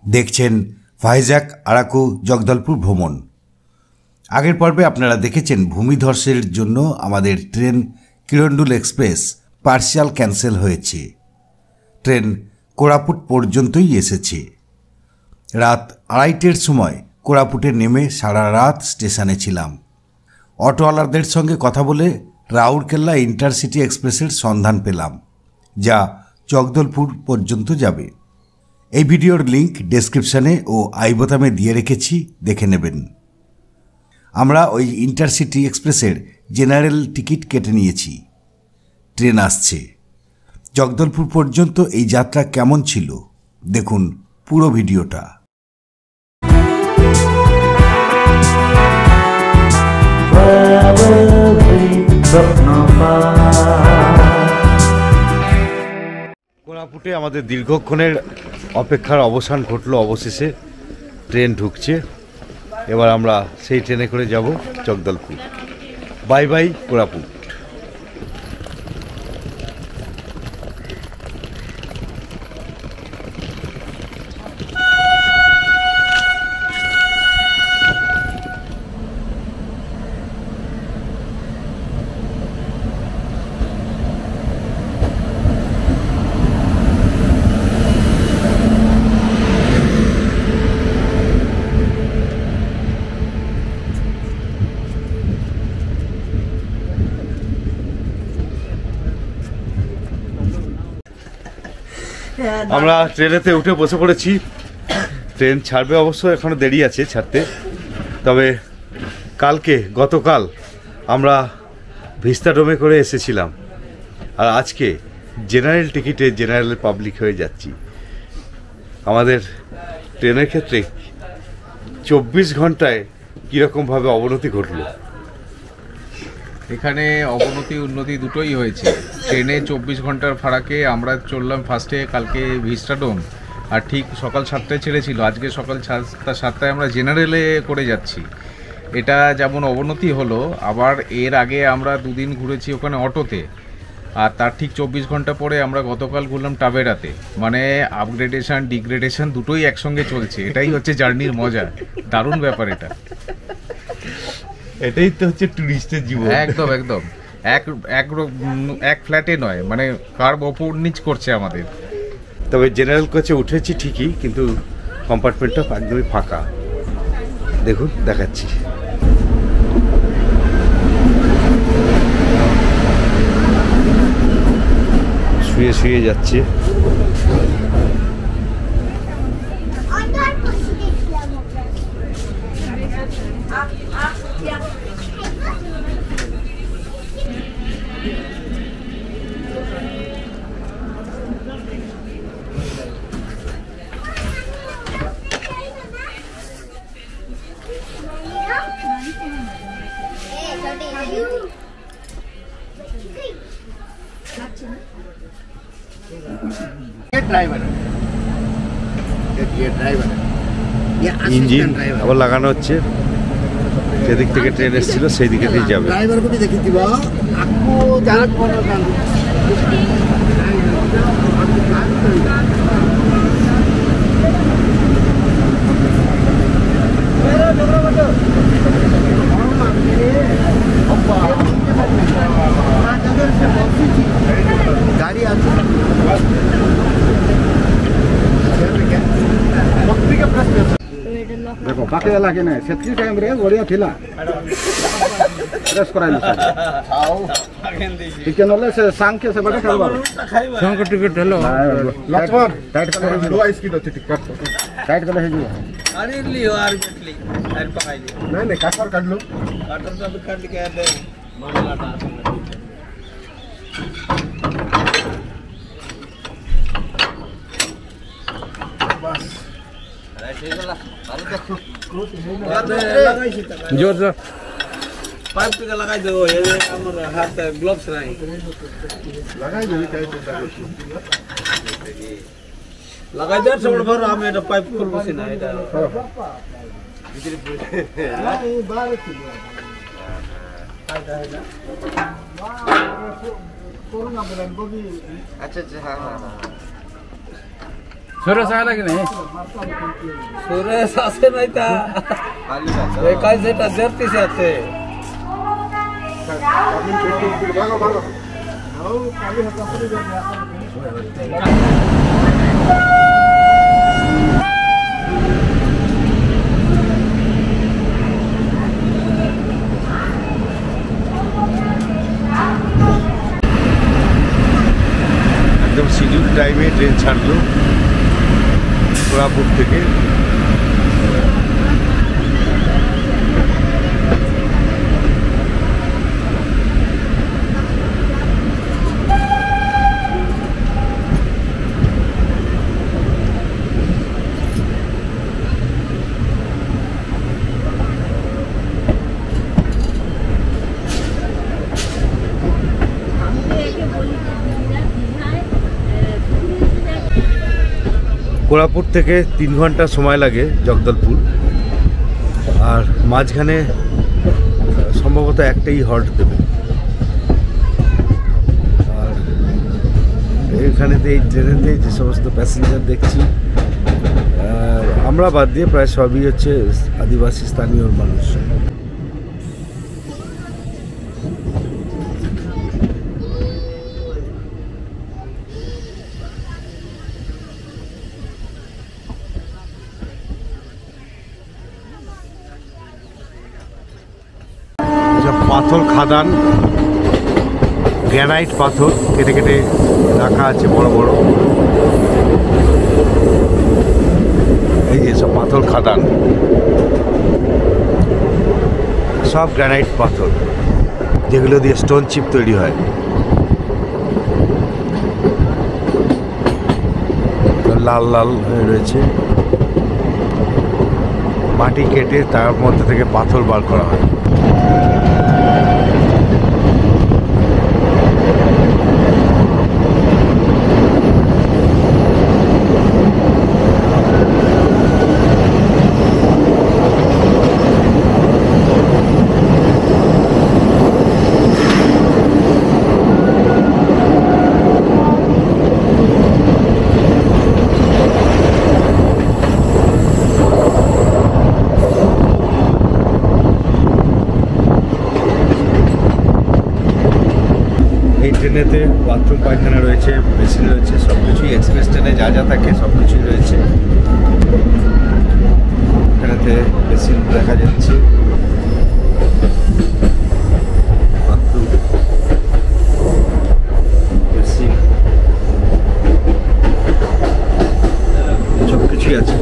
দেখছেন ভাইজ্যাক আরাকু জগদলপুর ভ্রমণ। আগের পর্বে আপনারা দেখেছেন ভূমিধসের জন্য আমাদের train Kirandul express partial cancel হয়েছে। ট্রেন কোরাপুট পর্যন্তই এসেছে। রাত 2:30টার সময় কোরাপুটে নেমে সারা রাত স্টেশনে ছিলাম। অটোওয়ালাদের সঙ্গে কথা বলে রাউরকেল্লা ইন্টারসিটি এক্সপ্রেসের সন্ধান পেলাম, যা জগদলপুর পর্যন্ত যাবে। এই ভিডিওর লিংক ডেসক্রিপশানে ও আই বোতামে দিয়ে রেখেছি, দেখে নেবেন। আমরা ওই ইন্টারসিটি এক্সপ্রেসের জেনারেল টিকিট কেটে নিয়েছি। ট্রেন আসছে। জগদলপুর পর্যন্ত এই যাত্রা কেমন ছিল দেখুন পুরো ভিডিওটা। কোরাপুটে আমাদের দীর্ঘক্ষণের অপেক্ষার অবসান ঘটলো। অবশেষে ট্রেন ঢুকছে। এবার আমরা সেই ট্রেনে করে যাব জগদলপুর। Bye bye Koraput. আমরা ট্রেনেতে উঠে বসে পড়েছি। ট্রেন ছাড়বে অবশ্য, এখনো দেরি আছে ছাড়তে। তবে গতকাল আমরা ভিস্তাডোমে করে এসেছিলাম, আর আজকে জেনারেল টিকিটে জেনারেল পাবলিক হয়ে যাচ্ছি। আমাদের ট্রেনের ক্ষেত্রে 24 ঘন্টায় কীরকমভাবে অবনতি ঘটলো। এখানে অবনতি উন্নতি দুটোই হয়েছে। ট্রেনে 24 ঘন্টার ফারাকে আমরা চললাম ফার্স্টে কালকে ভিস্টাডোম, আর ঠিক সকাল 7টায় ছেড়েছিল। আজকে সকাল 7টায় আমরা জেনারেলে করে যাচ্ছি। এটা যেমন অবনতি হলো, আবার এর আগে আমরা 2 দিন ঘুরেছি ওখানে অটোতে, আর তার ঠিক 24 ঘন্টা পরে আমরা গতকাল ঘুরলাম টাবেরাতে। মানে আপগ্রেডেশন ডিগ্রেডেশন দুটোই একসঙ্গে চলছে। এটাই হচ্ছে জার্নির মজা। দারুণ ব্যাপার এটা। এটাই তো হচ্ছে টুরিস্টের জীবন। একদম একদম এক ফ্ল্যাটে নয়, মানে কার ওপর নিচ করছে আমাদের। তবে জেনারেল কোচে উঠেছি ঠিকই, কিন্তু কম্পার্টমেন্টটা একদমই ফাঁকা। দেখুন, দেখাচ্ছি। শুয়ে শুয়ে যাচ্ছে। ইঞ্জিন আবার লাগানো হচ্ছে। যেদিক থেকে ট্রেন এসেছিল সেই দিকে দিয়ে যাবে। देख बाकी लगे ना से टाइम रे बढ़िया थिला रेस कराइल चिकन वाले से सांग के से बड़ा खाइबा सांग का टिकट हेलो लक्ष्मण टाइट कर लो आइस की टिकट टाइट कर हे जो अरे लियो आर बेटली आर पकाई नहीं नहीं काटर काट लो काटर सब काट के दे मामलाटा बस जोर से पाइप टिका लगाई दो। ये हमर हाथ ग्लोव्स नहीं लगाई दो। लगाई दे सब भर हम এটা পাইপ করব না। এটা ভিতরে नहीं बाहर ছিল फायदा है ना कोरोना बलन को भी। अच्छा अच्छा हां हां सुरेश आला की नाही सुरेश असे नाही त्या काय सेटा जर्तीस येते একদম শিডিউল টাইমে ট্রেন ছাড়লো কোরাপুট থেকে। কোরাপুট থেকে 3 ঘন্টা সময় লাগে জগদলপুর, আর মাঝখানে সম্ভবত একটাই হল্ট দেবে। আর এখানেতে এই ট্রেনেতে যে সমস্ত প্যাসেঞ্জার দেখছি আমরা বাদ দিয়ে প্রায় সবই হচ্ছে আদিবাসী স্থানীয় মানুষ। পাথর খাদান, গ্রানাইট পাথর কেটে কেটে রাখা আছে বড় বড়। এই যে সব পাথর খাদান, সব গ্রানাইট পাথর যেগুলো দিয়ে স্টোন চিপ তৈরি হয়। লাল লাল হয়ে রয়েছে, মাটি কেটে তার মধ্যে থেকে পাথর বার করা হয়। ট্রেনেতে বাথরুম পায়খানা রয়েছে, বেসিন রয়েছে, সব কিছুই এক্সপ্রেস ট্রেনে যা যা থাকে সব কিছুই রয়েছে। এখানেতে বেসিন দেখা যাচ্ছে, বাথরুম, বেসিন সব কিছুই আছে।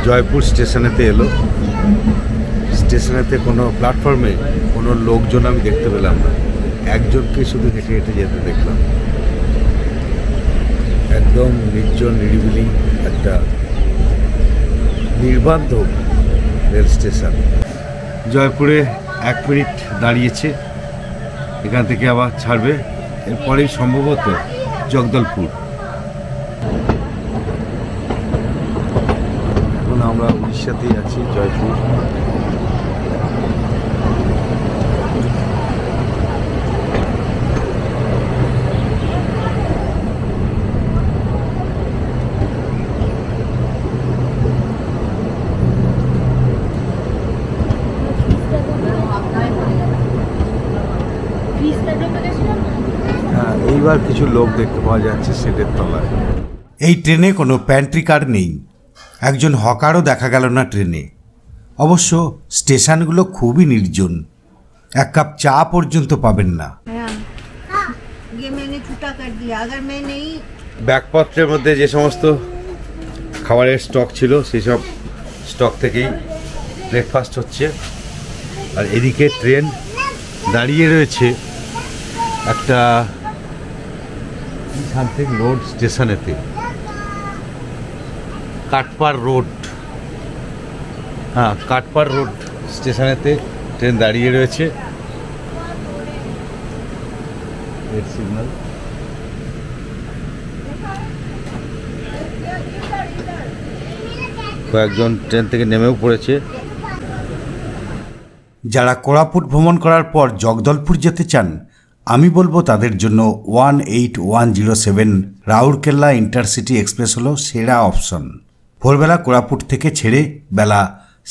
জয়পুর স্টেশনেতে এলো। স্টেশনেতে কোনো প্ল্যাটফর্মে কোনো লোকজন আমি দেখতে পেলাম না, একজনকে শুধু হেঁটে হেঁটে যেতে দেখলাম। একদম নির্জন নিরিবিলি একটা নির্বান্ধব রেল স্টেশন। জয়পুরে 1 মিনিট দাঁড়িয়েছে, এখান থেকে আবার ছাড়বে, এরপরেই সম্ভবত জগদলপুর। এখন আমরা উড়িষ্যাতেই আছি, জয়পুর। হ্যাঁ, এইবার কিছু লোক দেখতে পাওয়া যাচ্ছে শেডের তলায়। এই ট্রেনে কোনো প্যান্ট্রি কার নেই, একজন হকারও দেখা গেল না ট্রেনে। অবশ্য স্টেশনগুলো খুবই নির্জন, 1 কাপ চা পর্যন্ত পাবেন না। ব্যাগপত্রের মধ্যে যে সমস্ত খাবারের স্টক ছিল সেই সব স্টক থেকেই ব্রেকফাস্ট হচ্ছে। আর এদিকে ট্রেন দাঁড়িয়ে রয়েছে একটা সামথিং রোড স্টেশনেতে, কাটপাড় রোড। হ্যাঁ, কাটপাড় রোড স্টেশনেতে ট্রেন দাঁড়িয়ে রয়েছে। Red signal. কয়েকজন ট্রেন থেকে নেমেও পড়েছে। যারা কোরাপুট ভ্রমণ করার পর জগদলপুর যেতে চান, আমি বলবো তাদের জন্য 18107 রাউরকেল্লা ইন্টারসিটি এক্সপ্রেস হলো সেরা অপশন। ভোরবেলা কোরাপুট থেকে ছেড়ে বেলা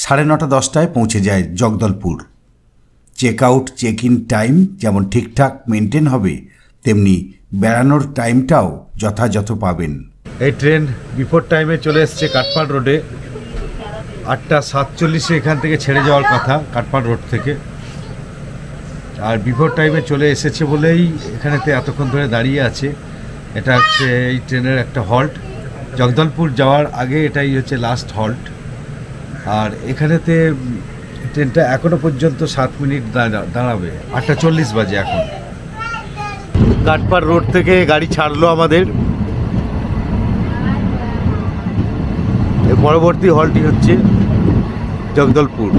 9:30-10টায় পৌঁছে যায় Jagdalpur. Check out check in time যেমন ঠিকঠাক মেনটেন হবে, তেমনি বেড়ানোর টাইমটাও যথাযথ পাবেন। এই ট্রেন বিফোর টাইমে চলে এসছে কাটপাড় রোডে। 8:47 এখান থেকে ছেড়ে যাওয়ার কথা কাটপাড় রোড থেকে, আর বিফোর টাইমে চলে এসেছে বলেই এখানেতে এতক্ষণ ধরে দাঁড়িয়ে আছে। এটা হচ্ছে এই ট্রেনের একটা হল্ট, জগদলপুর যাওয়ার আগে এটাই হচ্ছে লাস্ট হল্ট। আর এখানেতে ট্রেনটা এখনো পর্যন্ত 7 মিনিট দাঁড়াবে। 8:40 বাজে এখন। কাটপাড় রোড থেকে গাড়ি ছাড়লো আমাদের। এর পরবর্তী হলটি হচ্ছে জগদলপুর।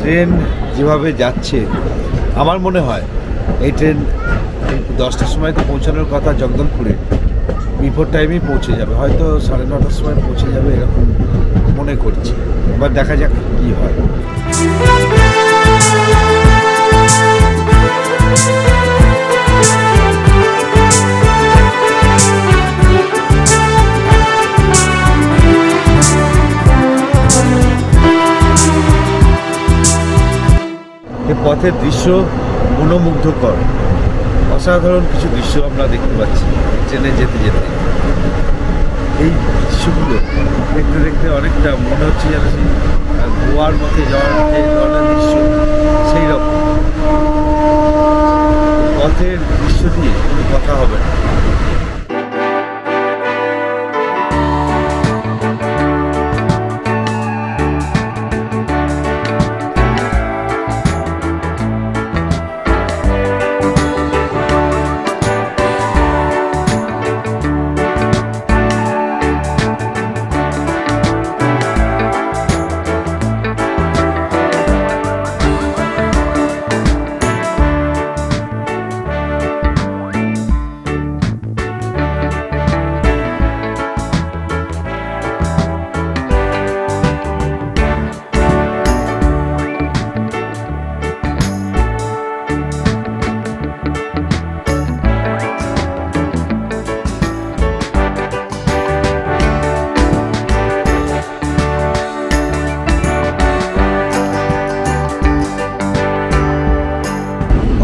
ট্রেন যেভাবে যাচ্ছে আমার মনে হয় এই ট্রেন 10টার সময় তো পৌঁছানোর কথা জগদলপুরে, বিফোর টাইমেই পৌঁছে যাবে, হয়তো 9:30টার সময় পৌঁছে যাবে এরকম মনে করছি। এবার দেখা যাক কী হয়। এই পথের দৃশ্য মনোমুগ্ধকর, অসাধারণ কিছু দৃশ্য আমরা দেখতে পাচ্ছি ট্রেনে যেতে যেতে। এই দৃশ্যগুলো দেখতে দেখতে অনেকটা মনে হচ্ছে যেন সেই গোয়ার মধ্যে যাওয়ার যে ধরনের দৃশ্য সেই রকম। পথের দৃশ্য দিয়ে কোনো কথা হবে না।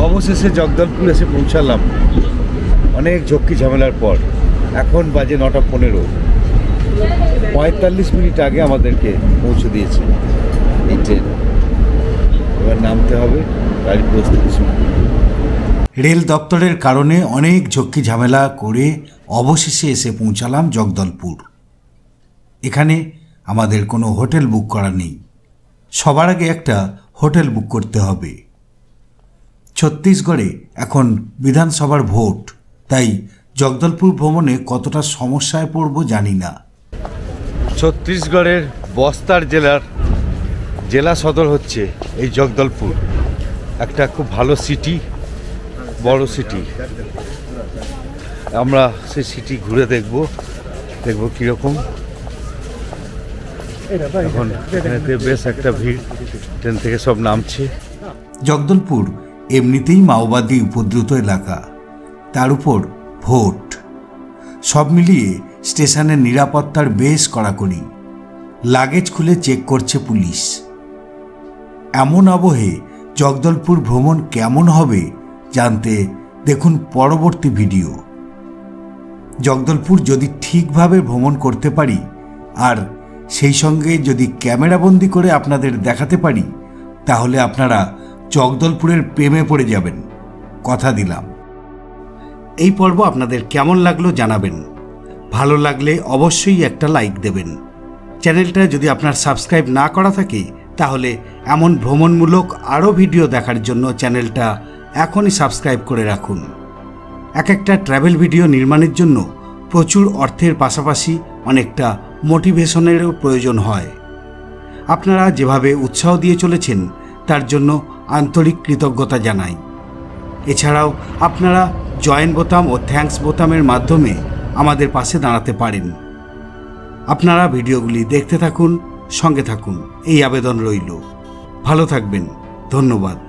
অবশেষে জগদলপুর এসে পৌঁছালাম অনেক ঝক্কি ঝামেলার পর। এখন বাজে 9:15। 45 মিনিট আগে আমাদেরকে পৌঁছে দিয়েছে এই ট্রেন। এবার নামতে হবে, গাড়ি প্রস্তুতি শুরু। রেল দপ্তরের কারণে অনেক ঝক্কি ঝামেলা করে অবশেষে এসে পৌঁছালাম জগদলপুর। এখানে আমাদের কোনো হোটেল বুক করা নেই, সবার আগে একটা হোটেল বুক করতে হবে। ছত্তিশগড়ে এখন বিধানসভার ভোট, তাই জগদলপুর ভ্রমণে কতটা সমস্যায় পড়ব জানি না। ছত্তিশগড়ের বস্তার জেলার জেলা সদর হচ্ছে এই জগদলপুর, একটা খুব ভালো সিটি, বড় সিটি। আমরা সেই সিটি ঘুরে দেখব কীরকম। এখন এখানেতে বেশ একটা ভিড়, ট্রেন থেকে সব নামছে। জগদলপুর এমনিতেই মাওবাদী উপদ্রুত এলাকা, তার উপর ভোট, সব মিলিয়ে স্টেশনের নিরাপত্তার বেশ কড়াকড়ি। লাগেজ খুলে চেক করছে পুলিশ। এমন আবহে জগদলপুর ভ্রমণ কেমন হবে জানতে দেখুন পরবর্তী ভিডিও। জগদলপুর যদি ঠিকভাবে ভ্রমণ করতে পারি আর সেই সঙ্গে যদি ক্যামেরাবন্দি করে আপনাদের দেখাতে পারি, তাহলে আপনারা জগদলপুরের প্রেমে পড়ে যাবেন, কথা দিলাম। এই পর্ব আপনাদের কেমন লাগলো জানাবেন। ভালো লাগলে অবশ্যই একটা লাইক দেবেন। চ্যানেলটা যদি আপনার সাবস্ক্রাইব না করা থাকে, তাহলে এমন ভ্রমণমূলক আরও ভিডিও দেখার জন্য চ্যানেলটা এখনই সাবস্ক্রাইব করে রাখুন। এক একটা ট্র্যাভেল ভিডিও নির্মাণের জন্য প্রচুর অর্থের পাশাপাশি অনেকটা মোটিভেশনেরও প্রয়োজন হয়। আপনারা যেভাবে উৎসাহ দিয়ে চলেছেন তার জন্য আন্তরিক কৃতজ্ঞতা জানাই। এছাড়াও আপনারা জয়েন বোতাম ও থ্যাঙ্কস বোতামের মাধ্যমে আমাদের পাশে দাঁড়াতে পারেন। আপনারা ভিডিওগুলি দেখতে থাকুন, সঙ্গে থাকুন, এই আবেদন রইল। ভালো থাকবেন, ধন্যবাদ।